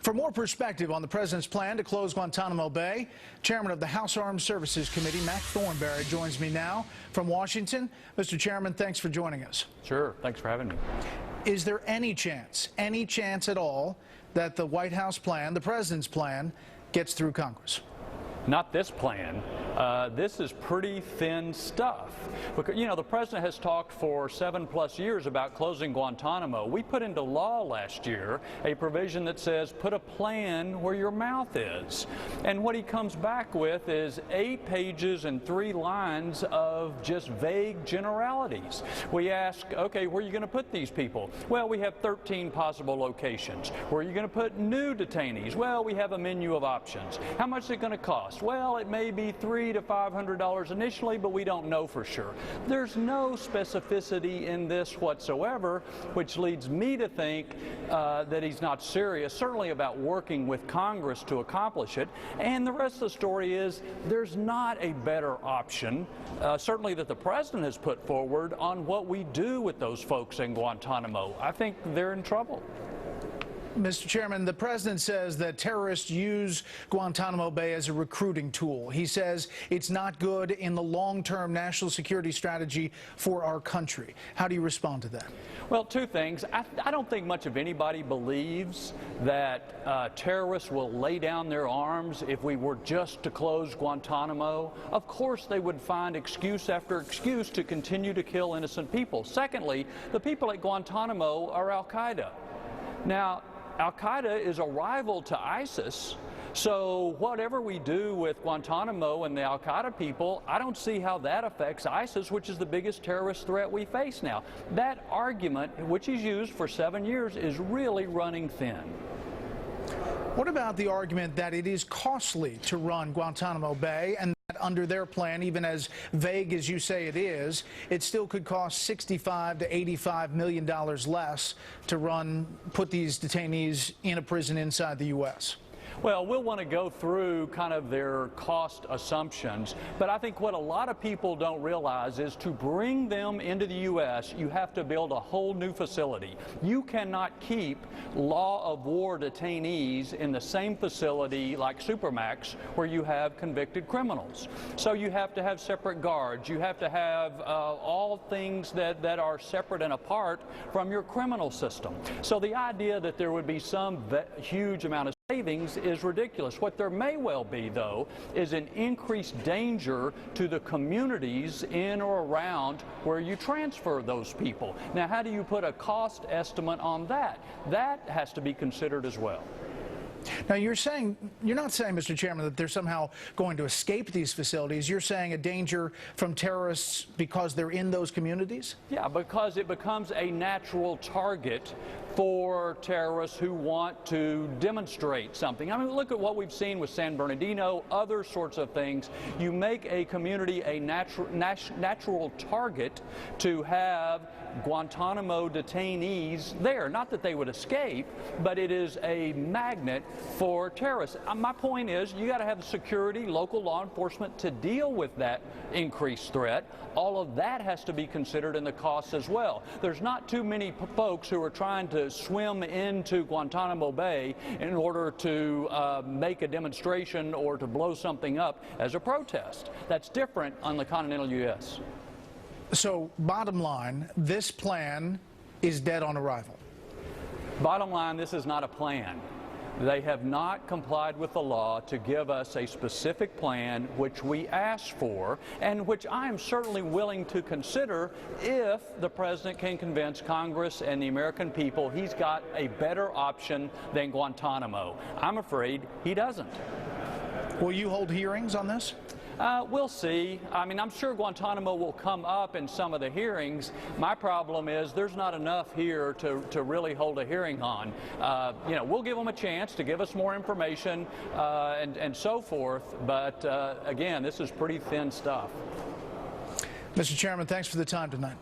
For more perspective on the president's plan to close Guantanamo Bay, Chairman of the House Armed Services Committee, Mac Thornberry, joins me now from Washington. Mr. Chairman, thanks for joining us. Sure. Thanks for having me. Is there any chance at all, that the White House plan, the president's plan, gets through Congress? Not this plan. This is pretty thin stuff. Because, you know, the president has talked for 7+ years about closing Guantanamo. We put into law last year a provision that says put a plan where your mouth is. And what he comes back with is 8 pages and 3 lines of just vague generalities. We ask, okay, where are you going to put these people? Well, we have 13 possible locations. Where are you going to put new detainees? Well, we have a menu of options. How much is it going to cost? Well, it may be $300 to $500 initially, but we don't know for sure. There's no specificity in this whatsoever, which leads me to think that he's not serious, certainly about working with Congress to accomplish it. And the rest of the story is there's not a better option, certainly that the president has put forward, on what we do with those folks in Guantanamo. I think they're in trouble. Mr. Chairman, the president says that terrorists use Guantanamo Bay as a recruiting tool. He says it's not good in the long-term national security strategy for our country. How do you respond to that? Well, 2 things. I don't think much of anybody believes that terrorists will lay down their arms if we were just to close Guantanamo. Of course, they would find excuse after excuse to continue to kill innocent people. Secondly, the people at Guantanamo are Al-Qaeda. Now, Al-Qaeda is a rival to ISIS, so whatever we do with Guantanamo and the Al-Qaeda people, I don't see how that affects ISIS, which is the biggest terrorist threat we face now. That argument, which he's used for 7 years, is really running thin. What about the argument that it is costly to run Guantanamo Bay, and that under their plan, even as vague as you say it is, it still could cost $65 to $85 million less to put these detainees in a prison inside the U.S.? Well, we'll want to go through kind of their cost assumptions, but I think what a lot of people don't realize is to bring them into the U.S., you have to build a whole new facility. You cannot keep law of war detainees in the same facility like Supermax where you have convicted criminals. So you have to have separate guards. You have to have all things that are separate and apart from your criminal system. So the idea that there would be some huge amount of savings is ridiculous. What there may well be, though, is an increased danger to the communities in or around where you transfer those people. Now, how do you put a cost estimate on that? That has to be considered as well. Now, you're not saying, Mr. Chairman, that they're somehow going to escape these facilities. You're saying a danger from terrorists because they're in those communities? Yeah, because it becomes a natural target for terrorists who want to demonstrate something. I mean, look at what we've seen with San Bernardino, other sorts of things. You make a community a natural target to have Guantanamo detainees there. Not that they would escape, but it is a magnet for terrorists. My point is, you got to have security, local law enforcement to deal with that increased threat. All of that has to be considered in the costs as well. There's not too many folks who are trying to swim into Guantanamo Bay in order to make a demonstration or to blow something up as a protest. That's different on the continental U.S. So, bottom line, this plan is dead on arrival. Bottom line, this is not a plan. They have not complied with the law to give us a specific plan, which we asked for, and which I am certainly willing to consider if the president can convince Congress and the American people he's got a better option than Guantanamo. I'm afraid he doesn't. Will you hold hearings on this? We'll see. I mean, I'm sure Guantanamo will come up in some of the hearings. My problem is there's not enough here to really hold a hearing on. You know, we'll give them a chance to give us more information and so forth, but again, this is pretty thin stuff. Mr. Chairman, thanks for the time tonight.